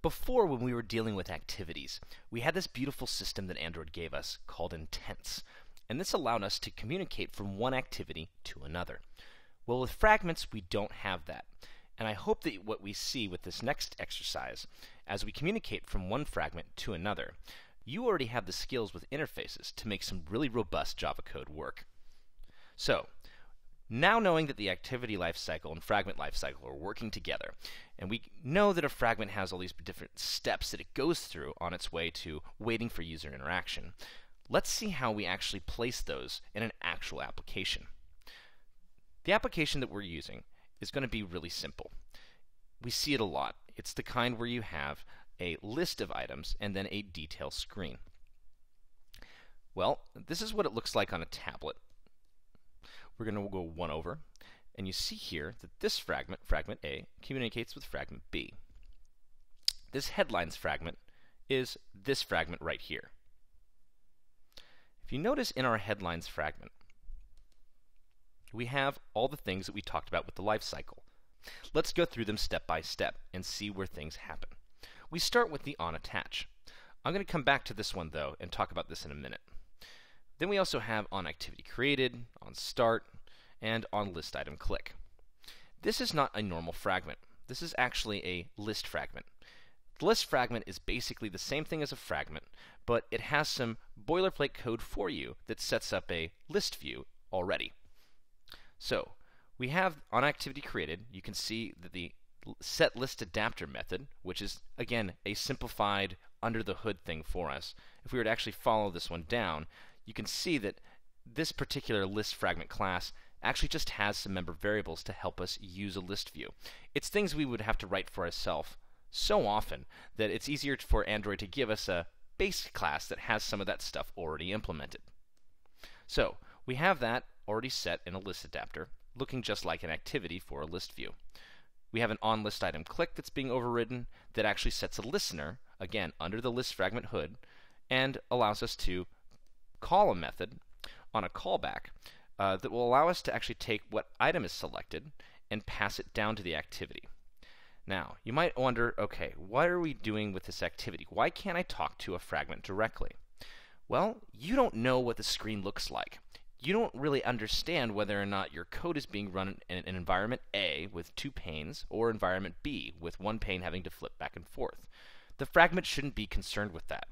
Before, when we were dealing with activities, we had this beautiful system that Android gave us called intents, and this allowed us to communicate from one activity to another. Well, with fragments, we don't have that, and I hope that what we see with this next exercise, as we communicate from one fragment to another, you already have the skills with interfaces to make some really robust Java code work. So, now knowing that the activity lifecycle and fragment lifecycle are working together, and we know that a fragment has all these different steps that it goes through on its way to waiting for user interaction, let's see how we actually place those in an actual application. The application that we're using is going to be really simple. We see it a lot. It's the kind where you have a list of items and then a detail screen. Well, this is what it looks like on a tablet. We're going to go one over, and you see here that this fragment, fragment A, communicates with fragment B. This headlines fragment is this fragment right here. If you notice in our headlines fragment, we have all the things that we talked about with the life cycle. Let's go through them step by step and see where things happen. We start with the onAttach. I'm going to come back to this one, though, and talk about this in a minute. Then we also have onActivityCreated, onStart, and onListItemClick. This is not a normal fragment. This is actually a list fragment. The list fragment is basically the same thing as a fragment, but it has some boilerplate code for you that sets up a list view already. So, we have onActivityCreated. You can see that the setListAdapter method, which is, again, a simplified under-the-hood thing for us. If we were to actually follow this one down, you can see that this particular list fragment class actually just has some member variables to help us use a list view. It's things we would have to write for ourselves so often that it's easier for Android to give us a base class that has some of that stuff already implemented. So, we have that already set in a list adapter, looking just like an activity for a list view. We have an onListItemClick that's being overridden that actually sets a listener, again, under the list fragment hood, and allows us to call a method on a callback that will allow us to actually take what item is selected and pass it down to the activity. Now, you might wonder, okay, what are we doing with this activity? Why can't I talk to a fragment directly? Well, you don't know what the screen looks like. You don't really understand whether or not your code is being run in an environment A with 2 panes or environment B with 1 pane having to flip back and forth. The fragment shouldn't be concerned with that.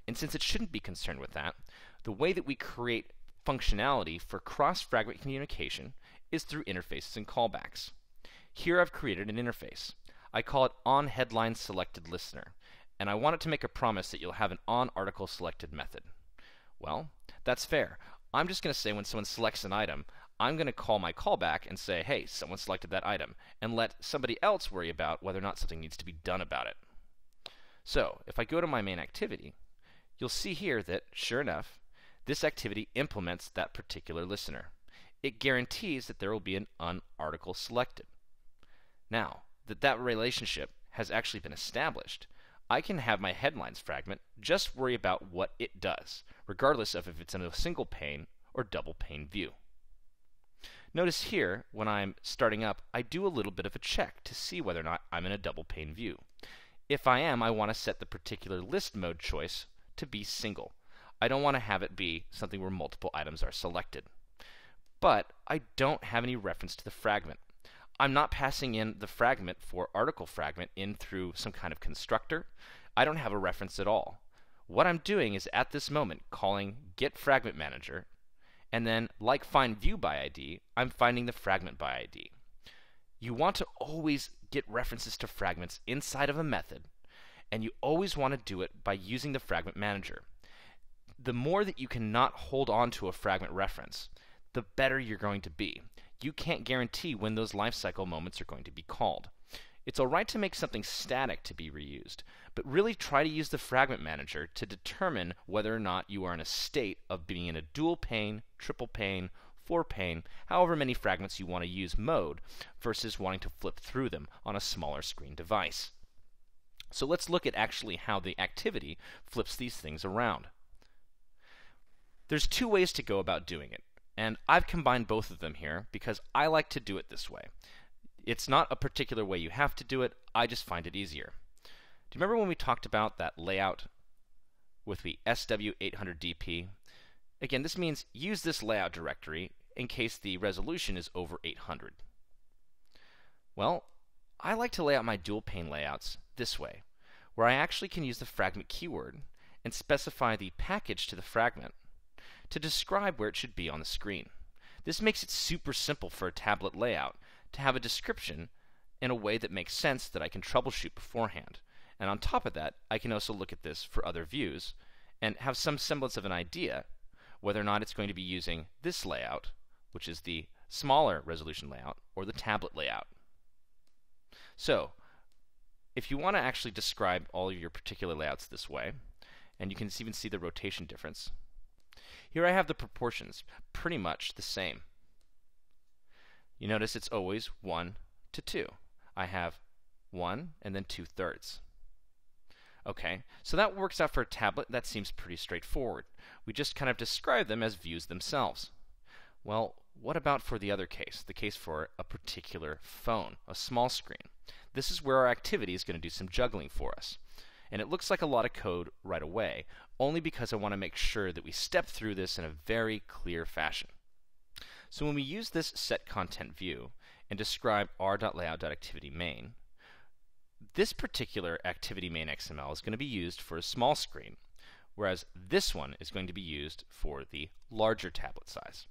And since it shouldn't be concerned with that, the way that we create functionality for cross-fragment communication is through interfaces and callbacks. Here I've created an interface. I call it onHeadlineSelectedListener, and I want it to make a promise that you'll have an onArticleSelected method. Well, that's fair. I'm just going to say when someone selects an item, I'm going to call my callback and say, hey, someone selected that item, and let somebody else worry about whether or not something needs to be done about it. So, if I go to my main activity, you'll see here that, sure enough, this activity implements that particular listener. It guarantees that there will be an onArticle selected. Now, that relationship has actually been established, I can have my headlines fragment just worry about what it does, regardless of if it's in a single pane or double pane view. Notice here, when I'm starting up, I do a little bit of a check to see whether or not I'm in a double pane view. If I am, I want to set the particular list mode choice to be single. I don't want to have it be something where multiple items are selected. But I don't have any reference to the fragment. I'm not passing in the fragment for article fragment in through some kind of constructor. I don't have a reference at all. What I'm doing is at this moment calling getFragmentManager, and then like findViewById, I'm finding the fragment by ID. You want to always get references to fragments inside of a method, and you always want to do it by using the fragment manager. The more that you cannot hold on to a fragment reference, the better you're going to be. You can't guarantee when those lifecycle moments are going to be called. It's alright to make something static to be reused, but really try to use the fragment manager to determine whether or not you are in a state of being in a dual pane, triple pane, 4 pane, however many fragments you want to use mode, versus wanting to flip through them on a smaller screen device. So let's look at actually how the activity flips these things around. There's 2 ways to go about doing it, and I've combined both of them here because I like to do it this way. It's not a particular way you have to do it, I just find it easier. Do you remember when we talked about that layout with the SW800DP? Again, this means use this layout directory in case the resolution is over 800. Well, I like to lay out my dual pane layouts this way, where I actually can use the fragment keyword and specify the package to the fragment to describe where it should be on the screen. This makes it super simple for a tablet layout to have a description in a way that makes sense that I can troubleshoot beforehand. And on top of that, I can also look at this for other views and have some semblance of an idea whether or not it's going to be using this layout, which is the smaller resolution layout, or the tablet layout. So, if you want to actually describe all of your particular layouts this way, and you can even see the rotation difference, here I have the proportions pretty much the same. You notice it's always 1 to 2. I have 1 and then 2/3. Okay, so that works out for a tablet. That seems pretty straightforward. We just kind of describe them as views themselves. Well, what about for the other case, the case for a particular phone, a small screen? This is where our activity is going to do some juggling for us. And it looks like a lot of code right away, only because I want to make sure that we step through this in a very clear fashion. So when we use this setContentView and describe r.layout.activityMain, this particular activity main XML is going to be used for a small screen, whereas this one is going to be used for the larger tablet size.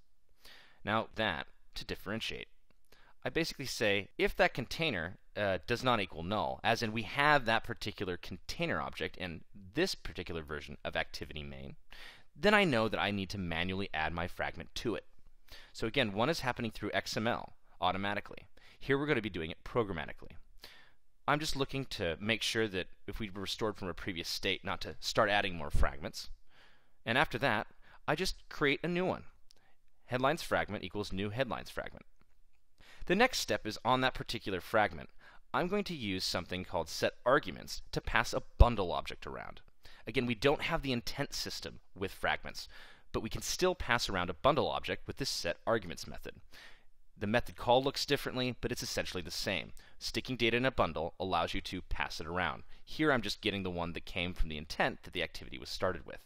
Now that, to differentiate, I basically say if that container does not equal null, as in we have that particular container object in this particular version of activity main, then I know that I need to manually add my fragment to it. So again, one is happening through XML automatically. Here we're going to be doing it programmatically. I'm just looking to make sure that if we restored from a previous state, not to start adding more fragments. And after that, I just create a new one. Headlines fragment equals new headlines fragment. The next step is on that particular fragment, I'm going to use something called setArguments to pass a bundle object around. Again, we don't have the intent system with fragments, but we can still pass around a bundle object with this setArguments method. The method call looks differently, but it's essentially the same. Sticking data in a bundle allows you to pass it around. Here I'm just getting the one that came from the intent that the activity was started with.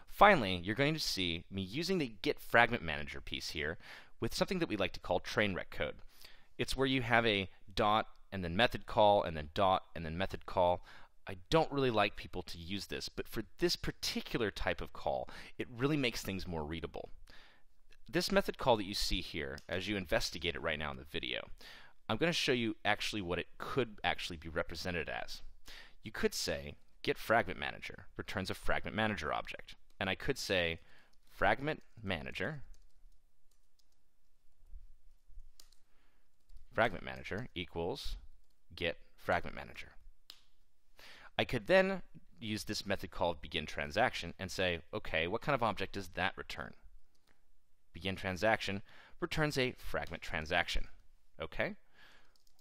Finally, you're going to see me using the getFragmentManager piece here with something that we like to call train wreck code. It's where you have a dot and then method call and then dot and then method call. I don't really like people to use this, but for this particular type of call, it really makes things more readable. This method call that you see here, as you investigate it right now in the video, I'm going to show you actually what it could actually be represented as. You could say getFragmentManager returns a FragmentManager object, and I could say FragmentManager equals getFragmentManager. I could then use this method called beginTransaction and say, okay, what kind of object does that return? BeginTransaction returns a fragment transaction. Okay?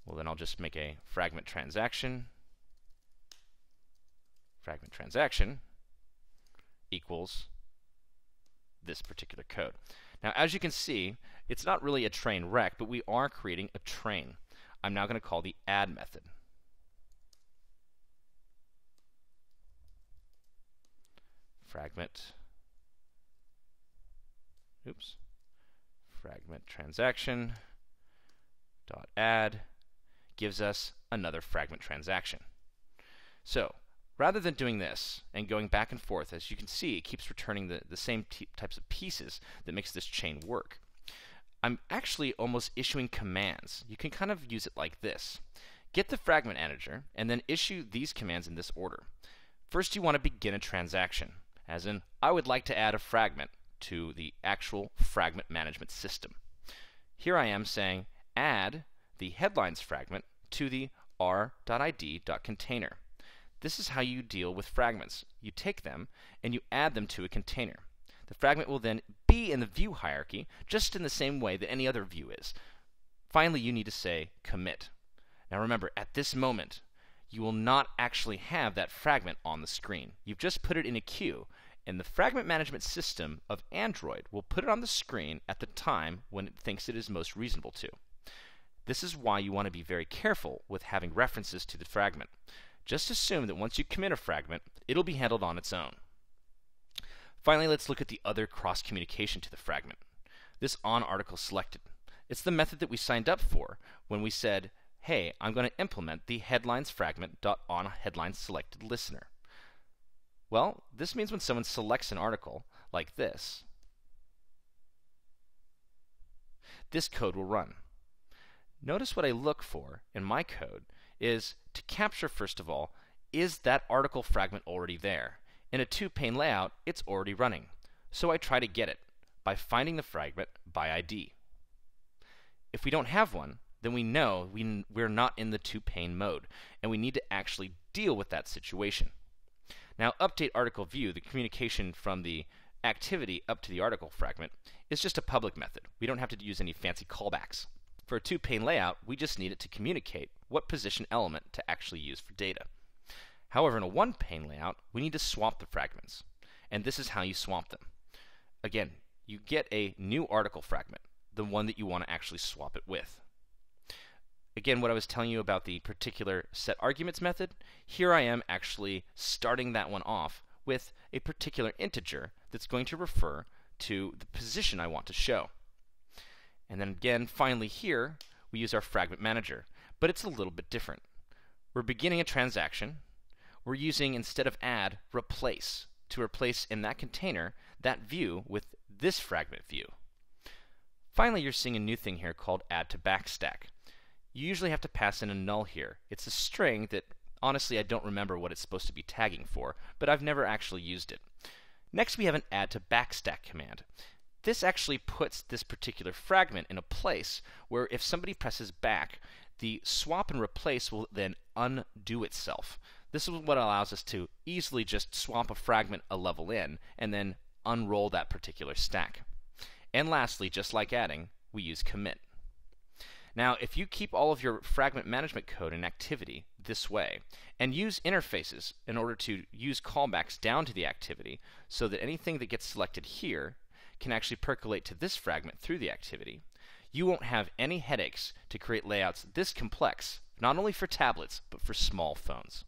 Well, then I'll just make a fragment transaction equals this particular code. Now, as you can see, it's not really a train wreck, but we are creating a train. I'm now going to call the add method. Fragment transaction dot add gives us another fragment transaction. So rather than doing this and going back and forth, as you can see, it keeps returning the same types of pieces that makes this chain work. I'm actually almost issuing commands. You can kind of use it like this. Get the fragment manager and then issue these commands in this order. First, you want to begin a transaction, as in, I would like to add a fragment to the actual fragment management system. Here I am saying add the headlines fragment to the r.id.container. This is how you deal with fragments. You take them and you add them to a container. The fragment will then be in the view hierarchy just in the same way that any other view is. Finally, you need to say commit. Now remember, at this moment, you will not actually have that fragment on the screen. You've just put it in a queue, and the fragment management system of Android will put it on the screen at the time when it thinks it is most reasonable to. This is why you want to be very careful with having references to the fragment. Just assume that once you commit a fragment, it'll be handled on its own. Finally, let's look at the other cross-communication to the fragment. This onArticleSelected. It's the method that we signed up for when we said, hey, I'm going to implement the headlines fragment.onHeadlinesSelectedListener. Well, this means when someone selects an article, like this code will run. Notice what I look for in my code is to capture, first of all, is that article fragment already there? In a two-pane layout, it's already running. So I try to get it by finding the fragment by ID. If we don't have one, then we know we're not in the two-pane mode, and we need to actually deal with that situation. Now, update article view, the communication from the activity up to the article fragment, is just a public method. We don't have to use any fancy callbacks. For a two-pane layout, we just need it to communicate what position element to actually use for data. However, in a one-pane layout, we need to swap the fragments, and this is how you swap them. Again, you get a new article fragment, the one that you want to actually swap it with. Again, what I was telling you about the particular setArguments method, here I am actually starting that one off with a particular integer that's going to refer to the position I want to show. And then again, finally here, we use our fragment manager, but it's a little bit different. We're beginning a transaction. We're using, instead of add, replace to replace in that container that view with this fragment view. Finally, you're seeing a new thing here called add to backstack. You usually have to pass in a null here. It's a string that, honestly, I don't remember what it's supposed to be tagging for, but I've never actually used it. Next, we have an add to backstack command. This actually puts this particular fragment in a place where if somebody presses back, the swap and replace will then undo itself. This is what allows us to easily just swap a fragment a level in and then unroll that particular stack. And lastly, just like adding, we use commit. Now, if you keep all of your fragment management code in activity this way, and use interfaces in order to use callbacks down to the activity so that anything that gets selected here can actually percolate to this fragment through the activity, you won't have any headaches to create layouts this complex, not only for tablets, but for small phones.